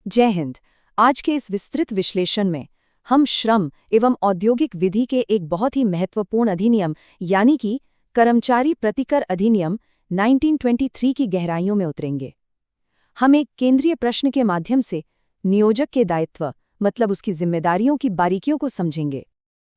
जय हिंद। आज के इस विस्तृत विश्लेषण में हम श्रम एवं औद्योगिक विधि के एक बहुत ही महत्वपूर्ण अधिनियम यानी कि कर्मचारी प्रतिकर अधिनियम 1923 की गहराइयों में उतरेंगे। हम एक केंद्रीय प्रश्न के माध्यम से नियोजक के दायित्व मतलब उसकी जिम्मेदारियों की बारीकियों को समझेंगे।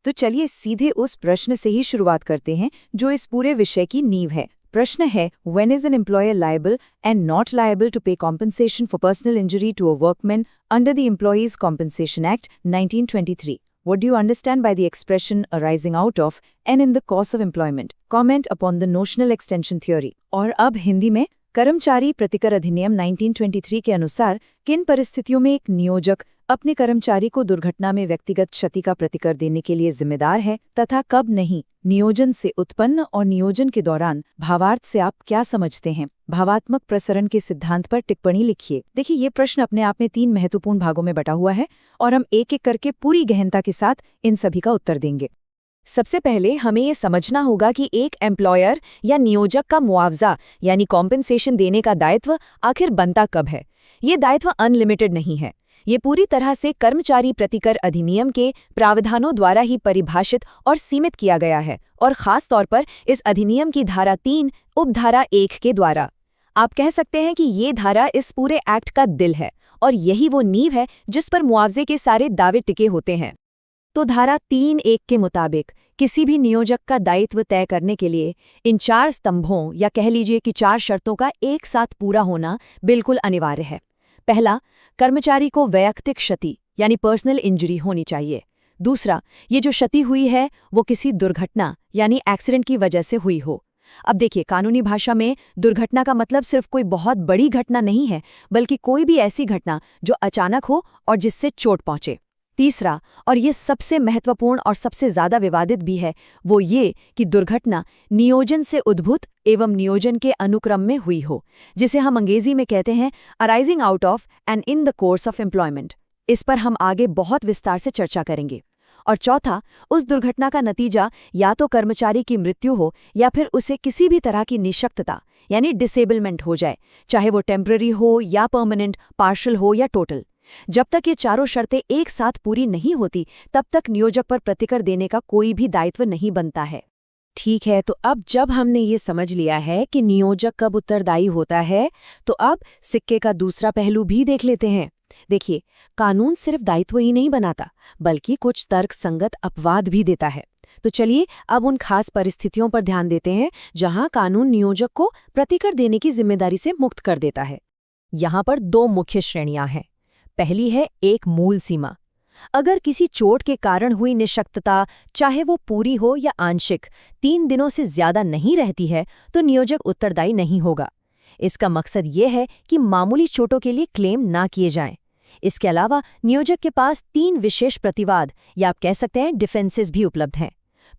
तो चलिए सीधे उस प्रश्न से ही शुरुआत करते हैं जो इस पूरे विषय की नींव है। प्रश्न है, When is an employer liable and not liable to pay compensation for personal injury to a workman under the Employees Compensation Act 1923? What do you understand by the expression arising out of and in the course of employment? Comment upon the notional extension theory. और अब हिंदी में कर्मचारी प्रतिकर अधिनियम 1923 के अनुसार किन परिस्थितियों में एक नियोजक अपने कर्मचारी को दुर्घटना में व्यक्तिगत क्षति का प्रतिकर देने के लिए जिम्मेदार है तथा कब नहीं। नियोजन से उत्पन्न और नियोजन के दौरान भावार्थ से आप क्या समझते हैं? भावात्मक प्रसरण के सिद्धांत पर टिप्पणी लिखिए। देखिए, ये प्रश्न अपने आप में 3 महत्वपूर्ण भागों में बटा हुआ है और हम एक एक करके पूरी गहनता के साथ इन सभी का उत्तर देंगे। सबसे पहले हमें ये समझना होगा कि एक एम्प्लॉयर या नियोजक का मुआवजा यानी कॉम्पेंसेशन देने का दायित्व आखिर बनता कब है। ये दायित्व अनलिमिटेड नहीं है। ये पूरी तरह से कर्मचारी प्रतिकर अधिनियम के प्रावधानों द्वारा ही परिभाषित और सीमित किया गया है और खास तौर पर इस अधिनियम की धारा 3 उपधारा 1 के द्वारा। आप कह सकते हैं कि ये धारा इस पूरे एक्ट का दिल है और यही वो नींव है जिस पर मुआवजे के सारे दावे टिके होते हैं। तो धारा 3(1) के मुताबिक किसी भी नियोजक का दायित्व तय करने के लिए इन 4 स्तंभों या कह लीजिए कि 4 शर्तों का एक साथ पूरा होना बिल्कुल अनिवार्य है। पहला, कर्मचारी को वैयक्तिक क्षति यानी पर्सनल इंजरी होनी चाहिए। दूसरा, ये जो क्षति हुई है वो किसी दुर्घटना यानी एक्सीडेंट की वजह से हुई हो। अब देखिए, कानूनी भाषा में दुर्घटना का मतलब सिर्फ कोई बहुत बड़ी घटना नहीं है, बल्कि कोई भी ऐसी घटना जो अचानक हो और जिससे चोट पहुंचे। तीसरा, और ये सबसे महत्वपूर्ण और सबसे ज्यादा विवादित भी है, वो ये कि दुर्घटना नियोजन से उद्भूत एवं नियोजन के अनुक्रम में हुई हो, जिसे हम अंग्रेजी में कहते हैं arising out of and in the course of employment. इस पर हम आगे बहुत विस्तार से चर्चा करेंगे। और चौथा, उस दुर्घटना का नतीजा या तो कर्मचारी की मृत्यु हो या फिर उसे किसी भी तरह की निःशक्तता यानी डिसेबलमेंट हो जाए, चाहे वो टेम्पररी हो या परमानेंट, पार्शियल हो या टोटल। जब तक ये चारों शर्तें एक साथ पूरी नहीं होती तब तक नियोजक पर प्रतिकर देने का कोई भी दायित्व नहीं बनता है। ठीक है, तो अब जब हमने ये समझ लिया है कि नियोजक कब उत्तरदायी होता है, तो अब सिक्के का दूसरा पहलू भी देख लेते हैं। देखिए, कानून सिर्फ दायित्व ही नहीं बनाता बल्कि कुछ तर्कसंगत अपवाद भी देता है। तो चलिए अब उन खास परिस्थितियों पर ध्यान देते हैं जहां कानून नियोजक को प्रतिकर देने की जिम्मेदारी से मुक्त कर देता है। यहाँ पर 2 मुख्य श्रेणियां हैं। पहली है एक मूल सीमा। अगर किसी चोट के कारण हुई निःशक्तता, चाहे वो पूरी हो या आंशिक, 3 दिनों से ज्यादा नहीं रहती है तो नियोजक उत्तरदायी नहीं होगा। इसका मकसद ये है कि मामूली चोटों के लिए क्लेम ना किए जाएं। इसके अलावा नियोजक के पास 3 विशेष प्रतिवाद या आप कह सकते हैं डिफेंसेस भी उपलब्ध हैं।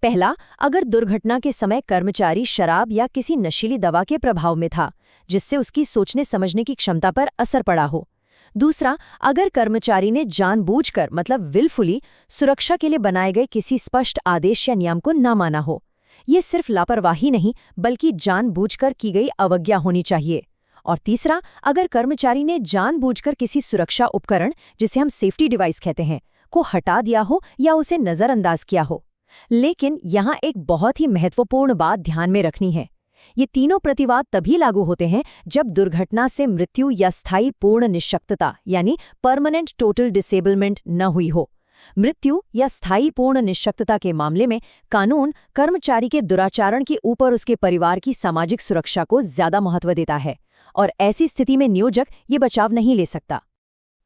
पहला, अगर दुर्घटना के समय कर्मचारी शराब या किसी नशीली दवा के प्रभाव में था जिससे उसकी सोचने समझने की क्षमता पर असर पड़ा हो। दूसरा, अगर कर्मचारी ने जानबूझकर मतलब विलफुली सुरक्षा के लिए बनाए गए किसी स्पष्ट आदेश या नियम को न माना हो। ये सिर्फ लापरवाही नहीं बल्कि जानबूझकर की गई अवज्ञा होनी चाहिए। और तीसरा, अगर कर्मचारी ने जानबूझकर किसी सुरक्षा उपकरण, जिसे हम सेफ्टी डिवाइस कहते हैं, को हटा दिया हो या उसे नजरअंदाज किया हो। लेकिन यहाँ एक बहुत ही महत्वपूर्ण बात ध्यान में रखनी है। ये तीनों प्रतिवाद तभी लागू होते हैं जब दुर्घटना से मृत्यु या स्थायी पूर्ण निःशक्तता यानी परमानेंट टोटल डिसेबलमेंट न हुई हो। मृत्यु या स्थायी पूर्ण निःशक्तता के मामले में कानून कर्मचारी के दुराचरण के ऊपर उसके परिवार की सामाजिक सुरक्षा को ज्यादा महत्व देता है और ऐसी स्थिति में नियोजक ये बचाव नहीं ले सकता।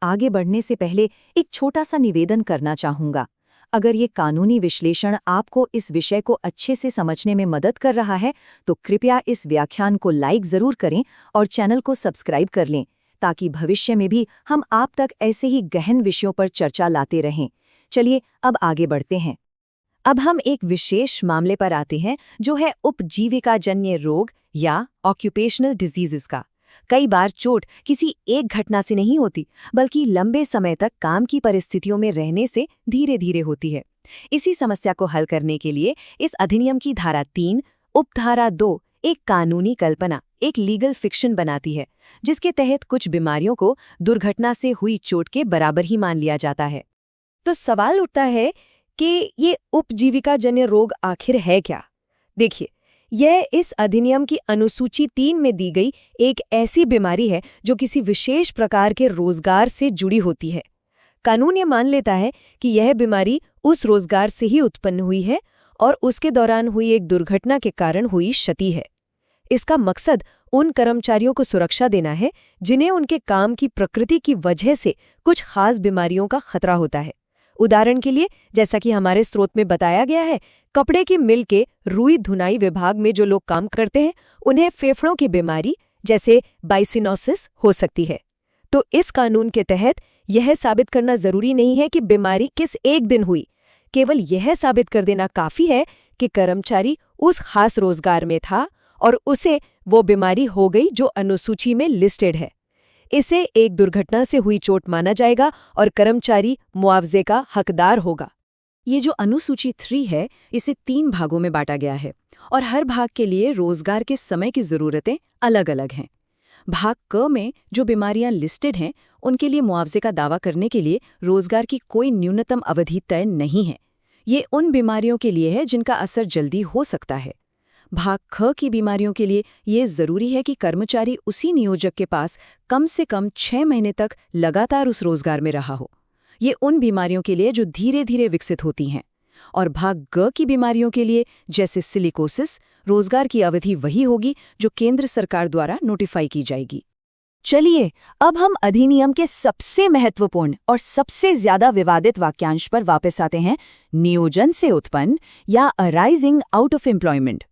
आगे बढ़ने से पहले एक छोटा सा निवेदन करना चाहूंगा। अगर ये कानूनी विश्लेषण आपको इस विषय को अच्छे से समझने में मदद कर रहा है तो कृपया इस व्याख्यान को लाइक जरूर करें और चैनल को सब्सक्राइब कर लें ताकि भविष्य में भी हम आप तक ऐसे ही गहन विषयों पर चर्चा लाते रहें। चलिए अब आगे बढ़ते हैं। अब हम एक विशेष मामले पर आते हैं जो है उपजीविकाजन्य रोग या ऑक्यूपेशनल डिजीजेस का। कई बार चोट किसी एक घटना से नहीं होती बल्कि लंबे समय तक काम की परिस्थितियों में रहने से धीरे धीरे होती है। इसी समस्या को हल करने के लिए इस अधिनियम की धारा 3 उपधारा 2 एक कानूनी कल्पना एक लीगल फिक्शन बनाती है, जिसके तहत कुछ बीमारियों को दुर्घटना से हुई चोट के बराबर ही मान लिया जाता है। तो सवाल उठता है कि ये उपजीविकाजन्य रोग आखिर है क्या? देखिए, यह इस अधिनियम की अनुसूची 3 में दी गई एक ऐसी बीमारी है जो किसी विशेष प्रकार के रोजगार से जुड़ी होती है। कानून ये मान लेता है कि यह बीमारी उस रोजगार से ही उत्पन्न हुई है और उसके दौरान हुई एक दुर्घटना के कारण हुई क्षति है। इसका मकसद उन कर्मचारियों को सुरक्षा देना है जिन्हें उनके काम की प्रकृति की वजह से कुछ खास बीमारियों का खतरा होता है। उदाहरण के लिए, जैसा कि हमारे स्रोत में बताया गया है, कपड़े की मिल के रुई धुनाई विभाग में जो लोग काम करते हैं, उन्हें फेफड़ों की बीमारी जैसे बाइसिनोसिस हो सकती है। तो इस कानून के तहत यह साबित करना जरूरी नहीं है कि बीमारी किस एक दिन हुई, केवल यह साबित कर देना काफी है कि कर्मचारी उस खास रोजगार में था और उसे वो बीमारी हो गई जो अनुसूची में लिस्टेड है। इसे एक दुर्घटना से हुई चोट माना जाएगा और कर्मचारी मुआवजे का हकदार होगा। ये जो अनुसूची 3 है, इसे 3 भागों में बांटा गया है और हर भाग के लिए रोजगार के समय की जरूरतें अलग-अलग हैं। भाग क में जो बीमारियां लिस्टेड हैं, उनके लिए मुआवजे का दावा करने के लिए रोजगार की कोई न्यूनतम अवधि तय नहीं है। ये उन बीमारियों के लिए है जिनका असर जल्दी हो सकता है। भाग ख की बीमारियों के लिए ये जरूरी है कि कर्मचारी उसी नियोजक के पास कम से कम 6 महीने तक लगातार उस रोजगार में रहा हो। ये उन बीमारियों के लिए जो धीरे धीरे विकसित होती हैं। और भाग ग की बीमारियों के लिए, जैसे सिलिकोसिस, रोजगार की अवधि वही होगी जो केंद्र सरकार द्वारा नोटिफाई की जाएगी। चलिए, अब हम अधिनियम के सबसे महत्वपूर्ण और सबसे ज्यादा विवादित वाक्यांश पर वापस आते हैं, नियोजन से उत्पन्न या अराइजिंग आउट ऑफ एम्प्लॉयमेंट।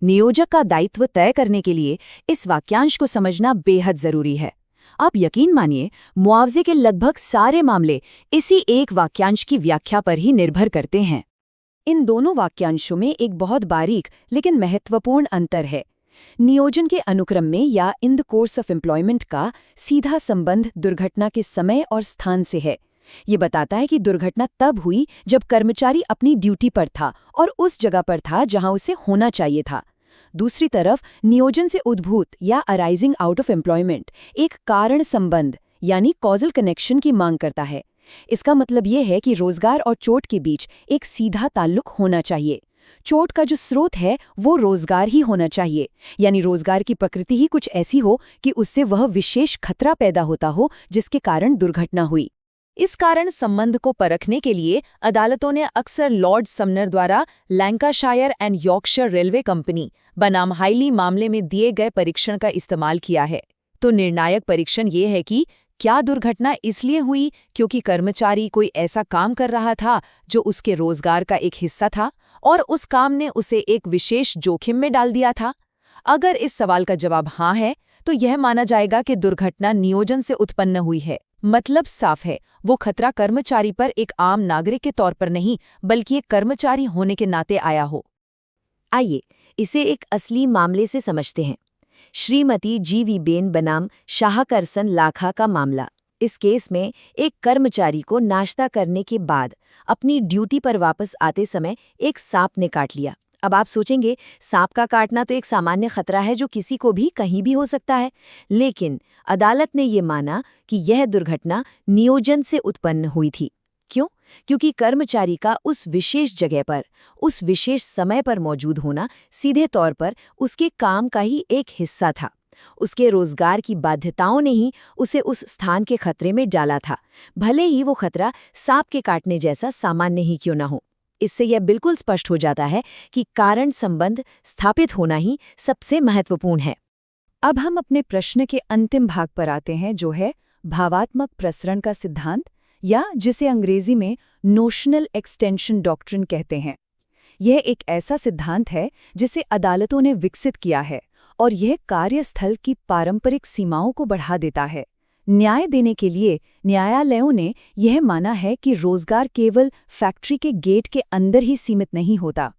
नियोजक का दायित्व तय करने के लिए इस वाक्यांश को समझना बेहद जरूरी है। आप यकीन मानिए, मुआवजे के लगभग सारे मामले इसी एक वाक्यांश की व्याख्या पर ही निर्भर करते हैं। इन दोनों वाक्यांशों में एक बहुत बारीक लेकिन महत्वपूर्ण अंतर है। नियोजन के अनुक्रम में या in the course of employment का सीधा संबंध दुर्घटना के समय और स्थान से है। ये बताता है कि दुर्घटना तब हुई जब कर्मचारी अपनी ड्यूटी पर था और उस जगह पर था जहां उसे होना चाहिए था। दूसरी तरफ, नियोजन से उद्भूत या अराइजिंग आउट ऑफ एम्प्लॉयमेंट एक कारण संबंध यानी कॉजल कनेक्शन की मांग करता है। इसका मतलब ये है कि रोजगार और चोट के बीच एक सीधा ताल्लुक होना चाहिए। चोट का जो स्रोत है वो रोजगार ही होना चाहिए, यानी रोजगार की प्रकृति ही कुछ ऐसी हो कि उससे वह विशेष खतरा पैदा होता हो जिसके कारण दुर्घटना हुई। इस कारण संबंध को परखने के लिए अदालतों ने अक्सर लॉर्ड समनर द्वारा Lancashire and Yorkshire railway company बनाम हाइली मामले में दिए गए परीक्षण का इस्तेमाल किया है। तो निर्णायक परीक्षण ये है कि क्या दुर्घटना इसलिए हुई क्योंकि कर्मचारी कोई ऐसा काम कर रहा था जो उसके रोजगार का एक हिस्सा था और उस काम ने उसे एक विशेष जोखिम में डाल दिया था। अगर इस सवाल का जवाब हाँ है, तो यह माना जाएगा कि दुर्घटना नियोजन से उत्पन्न हुई है। मतलब साफ है, वो खतरा कर्मचारी पर एक आम नागरिक के तौर पर नहीं, बल्कि एक कर्मचारी होने के नाते आया हो। आइए इसे एक असली मामले से समझते हैं। श्रीमती जी.वी. बेन बनाम शाहकरसन लाखा का मामला। इस केस में एक कर्मचारी को नाश्ता करने के बाद अपनी ड्यूटी पर वापस आते समय एक सांप ने काट लिया। अब आप सोचेंगे, सांप का काटना तो एक सामान्य खतरा है जो किसी को भी कहीं भी हो सकता है, लेकिन अदालत ने ये माना कि यह दुर्घटना नियोजन से उत्पन्न हुई थी। क्यों? क्योंकि कर्मचारी का उस विशेष जगह पर, उस विशेष समय पर मौजूद होना सीधे तौर पर उसके काम का ही एक हिस्सा था। उसके रोजगार की बाध्यताओं ने ही उसे उस स्थान के खतरे में डाला था, भले ही वो खतरा सांप के काटने जैसा सामान्य ही क्यों न हो। इससे यह बिल्कुल स्पष्ट हो जाता है कि कारण संबंध स्थापित होना ही सबसे महत्वपूर्ण है। अब हम अपने प्रश्न के अंतिम भाग पर आते हैं, जो है भावात्मक प्रसरण का सिद्धांत, या जिसे अंग्रेजी में नोशनल एक्सटेंशन डॉक्ट्रिन कहते हैं। यह एक ऐसा सिद्धांत है जिसे अदालतों ने विकसित किया है और यह कार्यस्थल की पारंपरिक सीमाओं को बढ़ा देता है। न्याय देने के लिए न्यायालयों ने यह माना है कि रोजगार केवल फैक्ट्री के गेट के अंदर ही सीमित नहीं होता।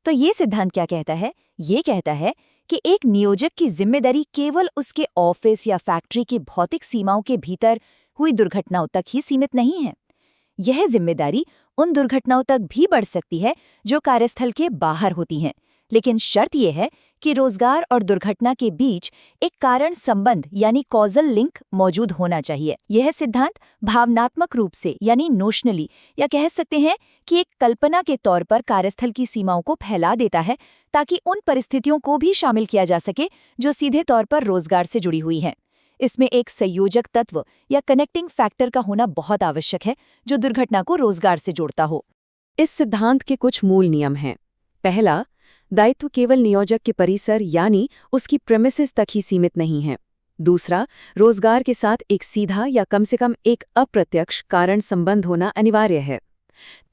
तो ये सिद्धांत क्या कहता है? ये कहता है कि एक नियोजक की जिम्मेदारी केवल उसके ऑफिस या फैक्ट्री की भौतिक सीमाओं के भीतर हुई दुर्घटनाओं तक ही सीमित नहीं है। यह जिम्मेदारी उन दुर्घटनाओं तक भी बढ़ सकती है जो कार्यस्थल के बाहर होती हैं, लेकिन शर्त यह है कि रोजगार और दुर्घटना के बीच एक कारण संबंध यानी कॉजल लिंक मौजूद होना चाहिए। यह सिद्धांत भावनात्मक रूप से यानी नोशनली या कह सकते हैं कि एक कल्पना के तौर पर कार्यस्थल की सीमाओं को फैला देता है, ताकि उन परिस्थितियों को भी शामिल किया जा सके जो सीधे तौर पर रोजगार से जुड़ी हुई हैं। इसमें एक संयोजक तत्व या कनेक्टिंग फैक्टर का होना बहुत आवश्यक है, जो दुर्घटना को रोजगार से जोड़ता हो। इस सिद्धांत के कुछ मूल नियम हैं। पहला, दायित्व केवल नियोजक के परिसर यानी उसकी प्रेमिसेस तक ही सीमित नहीं है। दूसरा, रोजगार के साथ एक सीधा या कम से कम एक अप्रत्यक्ष कारण संबंध होना अनिवार्य है।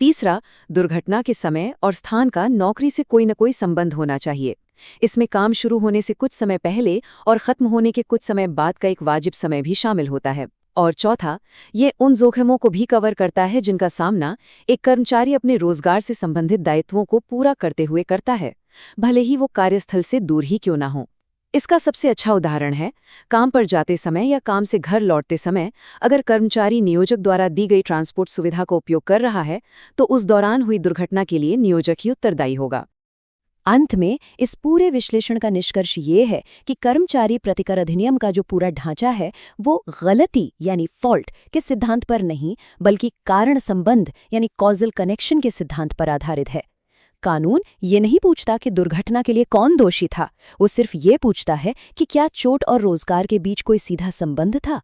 तीसरा, दुर्घटना के समय और स्थान का नौकरी से कोई न कोई संबंध होना चाहिए। इसमें काम शुरू होने से कुछ समय पहले और खत्म होने के कुछ समय बाद का एक वाजिब समय भी शामिल होता है। और चौथा, ये उन जोखिमों को भी कवर करता है जिनका सामना एक कर्मचारी अपने रोजगार से संबंधित दायित्वों को पूरा करते हुए करता है, भले ही वो कार्यस्थल से दूर ही क्यों ना हो। इसका सबसे अच्छा उदाहरण है काम पर जाते समय या काम से घर लौटते समय अगर कर्मचारी नियोजक द्वारा दी गई ट्रांसपोर्ट सुविधा का उपयोग कर रहा है तो उस दौरान हुई दुर्घटना के लिए नियोजक ही उत्तरदायी होगा। अंत में इस पूरे विश्लेषण का निष्कर्ष ये है कि कर्मचारी प्रतिकर अधिनियम का जो पूरा ढांचा है वो गलती यानी फॉल्ट के सिद्धांत पर नहीं, बल्कि कारण संबंध यानी कॉजल कनेक्शन के सिद्धांत पर आधारित है। कानून ये नहीं पूछता कि दुर्घटना के लिए कौन दोषी था, वो सिर्फ ये पूछता है कि क्या चोट और रोजगार के बीच कोई सीधा संबंध था।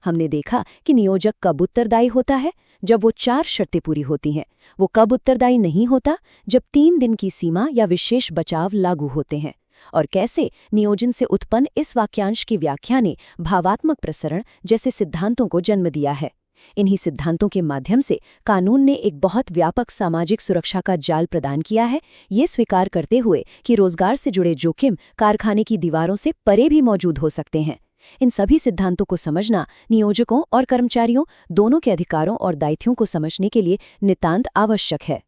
हमने देखा कि नियोजक कब उत्तरदायी होता है, जब वो 4 शर्तें पूरी होती हैं। वो कब उत्तरदायी नहीं होता, जब 3 दिन की सीमा या विशेष बचाव लागू होते हैं। और कैसे नियोजन से उत्पन्न इस वाक्यांश की व्याख्या ने भावात्मक प्रसरण जैसे सिद्धांतों को जन्म दिया है। इन्हीं सिद्धांतों के माध्यम से कानून ने एक बहुत व्यापक सामाजिक सुरक्षा का जाल प्रदान किया है, ये स्वीकार करते हुए कि रोजगार से जुड़े जोखिम कारखाने की दीवारों से परे भी मौजूद हो सकते हैं। इन सभी सिद्धांतों को समझना नियोजकों और कर्मचारियों दोनों के अधिकारों और दायित्वों को समझने के लिए नितांत आवश्यक है।